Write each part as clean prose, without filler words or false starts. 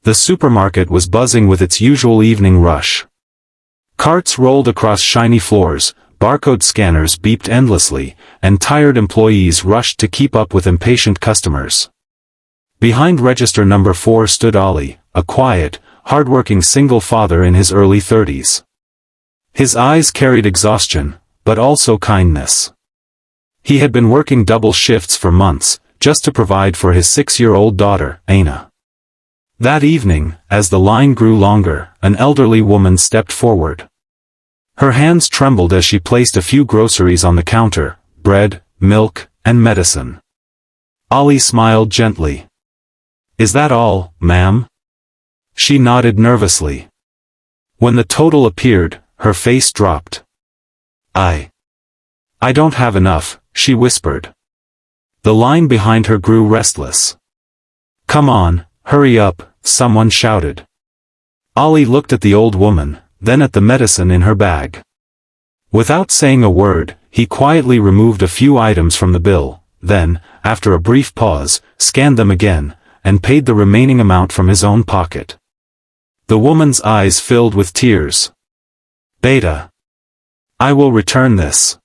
The supermarket was buzzing with its usual evening rush. Carts rolled across shiny floors, barcode scanners beeped endlessly, and tired employees rushed to keep up with impatient customers. Behind register number 4 stood Ollie, a quiet, hard-working single father in his early 30s. His eyes carried exhaustion, but also kindness. He had been working double shifts for months, just to provide for his 6-year-old daughter, Aina. That evening, as the line grew longer, an elderly woman stepped forward. Her hands trembled as she placed a few groceries on the counter: bread, milk, and medicine. Ollie smiled gently. "Is that all, ma'am?" She nodded nervously. When the total appeared, her face dropped. I don't have enough," she whispered. The line behind her grew restless. "Come on, hurry up," someone shouted. Ollie looked at the old woman, then at the medicine in her bag. Without saying a word, he quietly removed a few items from the bill, then, after a brief pause, scanned them again, and paid the remaining amount from his own pocket. The woman's eyes filled with tears. "Beta. I will return this."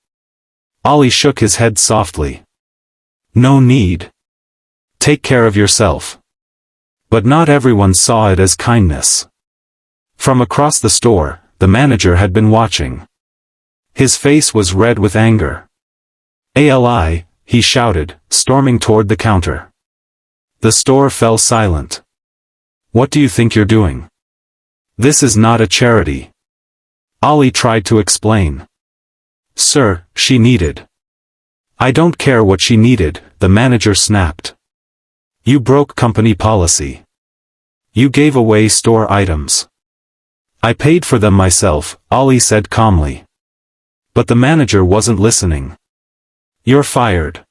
Ollie shook his head softly. "No need. Take care of yourself." But not everyone saw it as kindness. From across the store, the manager had been watching. His face was red with anger. "Ali," he shouted, storming toward the counter. The store fell silent. "What do you think you're doing? This is not a charity." Ollie tried to explain. "Sir, she needed." "I don't care what she needed," the manager snapped. "You broke company policy. You gave away store items." "I paid for them myself," Ollie said calmly. But the manager wasn't listening. "You're fired.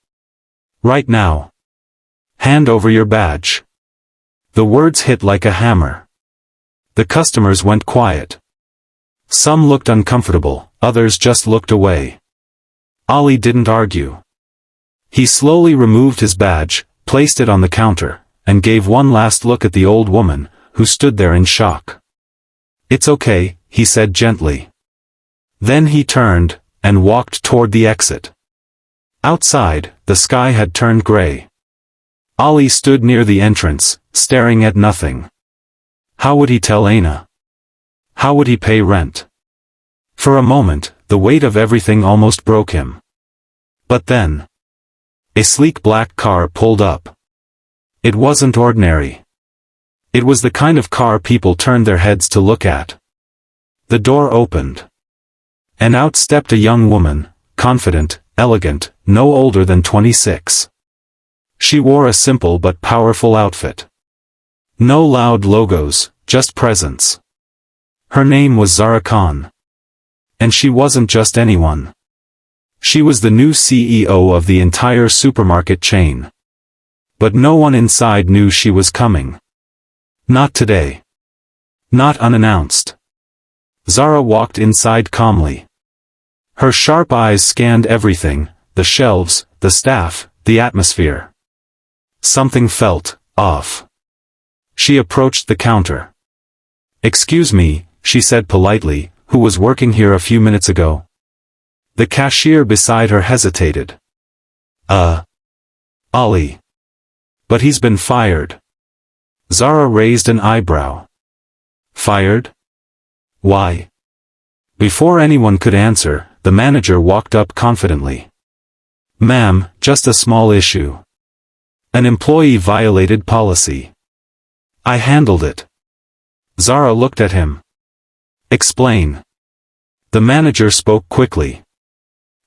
Right now. Hand over your badge." The words hit like a hammer. The customers went quiet. Some looked uncomfortable, others just looked away. Ollie didn't argue. He slowly removed his badge, placed it on the counter, and gave one last look at the old woman, who stood there in shock. "It's okay," he said gently. Then he turned, and walked toward the exit. Outside, the sky had turned gray. Ollie stood near the entrance, staring at nothing. How would he tell Aina? How would he pay rent? For a moment, the weight of everything almost broke him. But then, a sleek black car pulled up. It wasn't ordinary. It was the kind of car people turned their heads to look at. The door opened. And out stepped a young woman, confident, elegant, no older than 26. She wore a simple but powerful outfit. No loud logos, just presence. Her name was Zara Khan. And she wasn't just anyone. She was the new CEO of the entire supermarket chain. But no one inside knew she was coming. Not today. Not unannounced. Zara walked inside calmly. Her sharp eyes scanned everything, the shelves, the staff, the atmosphere. Something felt off. She approached the counter. "Excuse me," she said politely, "who was working here a few minutes ago?" The cashier beside her hesitated. Ollie. But he's been fired." Zara raised an eyebrow. "Fired? Why?" Before anyone could answer, the manager walked up confidently. "Ma'am, just a small issue. An employee violated policy. I handled it." Zara looked at him. "Explain." The manager spoke quickly.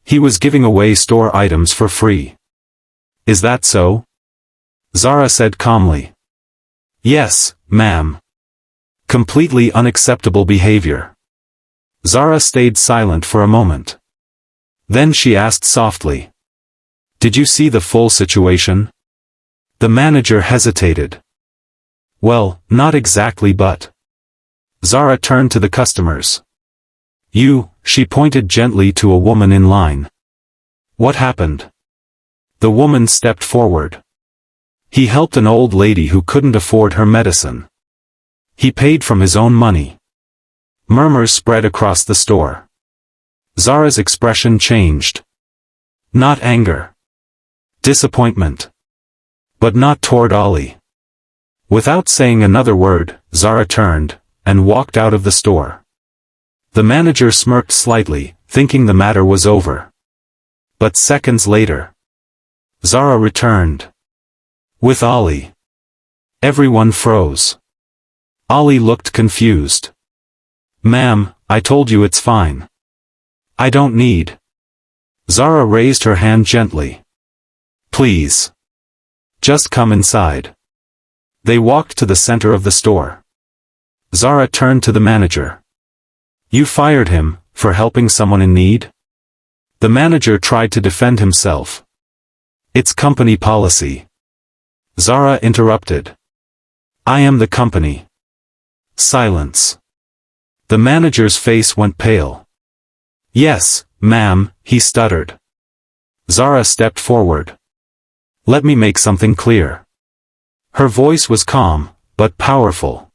"He was giving away store items for free." "Is that so?" Zara said calmly. "Yes, ma'am." Completely unacceptable behavior. Zara stayed silent for a moment. Then she asked softly. "Did you see the full situation?" The manager hesitated. "Well, not exactly, but..." Zara turned to the customers. She pointed gently to a woman in line. "What happened?" The woman stepped forward. "He helped an old lady who couldn't afford her medicine. He paid from his own money. Murmurs spread across the store. Zara's expression changed. Not anger. Disappointment. But not toward Ali. Without saying another word, Zara turned, and walked out of the store. The manager smirked slightly, thinking the matter was over. But seconds later, Zara returned. With Ali. Everyone froze. Ali looked confused. Ma'am, I told you it's fine. I don't need. Zara raised her hand gently. Please. Just come inside. They walked to the center of the store. Zara turned to the manager. You fired him, for helping someone in need? The manager tried to defend himself. It's company policy. Zara interrupted. I am the company. Silence. The manager's face went pale. Yes, ma'am, he stuttered. Zara stepped forward. Let me make something clear. Her voice was calm, but powerful.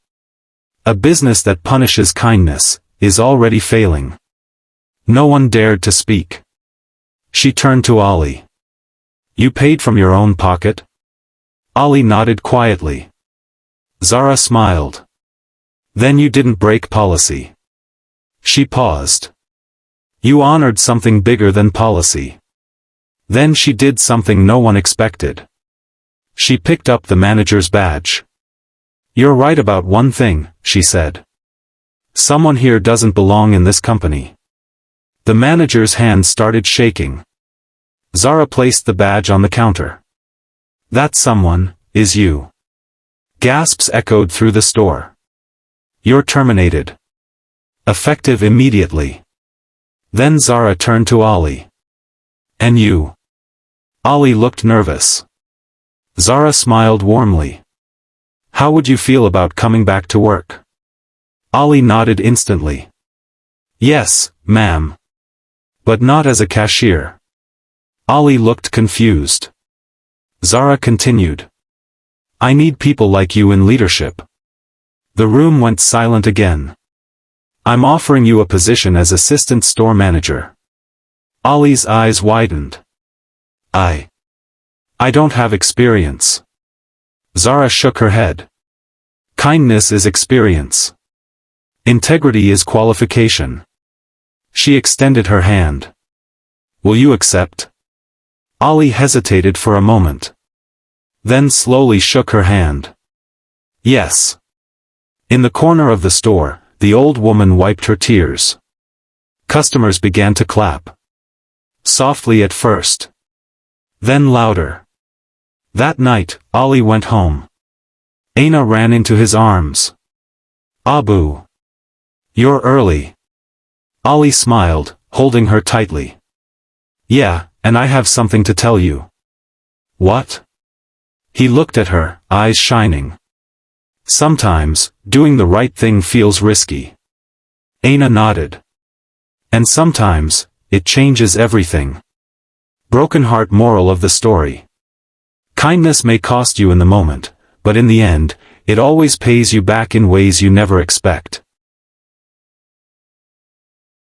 A business that punishes kindness is already failing. No one dared to speak. She turned to Ali. You paid from your own pocket? Ali nodded quietly. Zara smiled. Then you didn't break policy. She paused. You honored something bigger than policy. Then she did something no one expected. She picked up the manager's badge. You're right about one thing, she said. Someone here doesn't belong in this company. The manager's hand started shaking. Zara placed the badge on the counter. That someone is you. Gasps echoed through the store. You're terminated. Effective immediately. Then Zara turned to Ali. And you? Ali looked nervous. Zara smiled warmly. How would you feel about coming back to work? Ali nodded instantly. Yes, ma'am. But not as a cashier. Ali looked confused. Zara continued. I need people like you in leadership. The room went silent again. I'm offering you a position as assistant store manager. Ali's eyes widened. I don't have experience. Zara shook her head. Kindness is experience. Integrity is qualification. She extended her hand. Will you accept? Ali hesitated for a moment. Then slowly shook her hand. Yes. In the corner of the store, the old woman wiped her tears. Customers began to clap. Softly at first. Then louder. That night, Ali went home. Aina ran into his arms. Abu. You're early. Ali smiled, holding her tightly. Yeah, and I have something to tell you. What? He looked at her, eyes shining. Sometimes, doing the right thing feels risky. Aina nodded. And sometimes, it changes everything. Broken heart moral of the story. Kindness may cost you in the moment, but in the end, it always pays you back in ways you never expect.